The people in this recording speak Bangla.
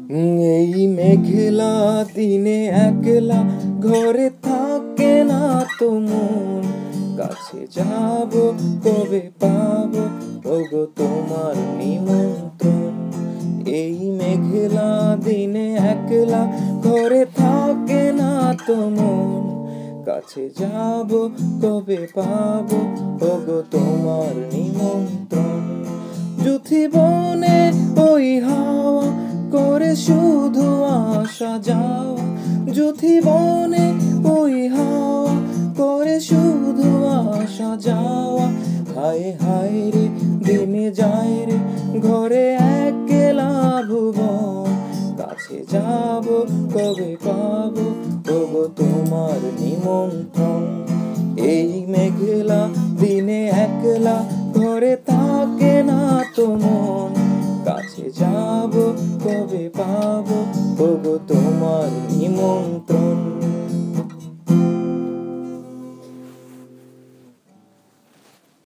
এই মেঘলা দিনে একলা ঘরে থাকে না তো মন, কাছে যাব কবে পাবো ওগো তোমার নিমন্ত্রণ। এই মেঘলা দিনে একলা ঘরে থাকে না তো মন, কাছে যাব কবে পাবো ওগো তোমার নিমন্ত্রণ। যুথি বনে ওই হাওয়া করে শুধু আসা যাওয়া, যুথি বনে ওই হাওয়া করে শুধু আসা যাওয়া। হায় হায় রে দিনে যায় রে ঘরে একলা ভুবন, কাছে যাব কবে পাবো ওগো তোমার নিমন্ত্রণ। এই মেঘলা দিনে একলা ঘরে থাকে না তো মন, কাছে যাব কবে পাবো ওগো তোমার নিমন্ত্রণ।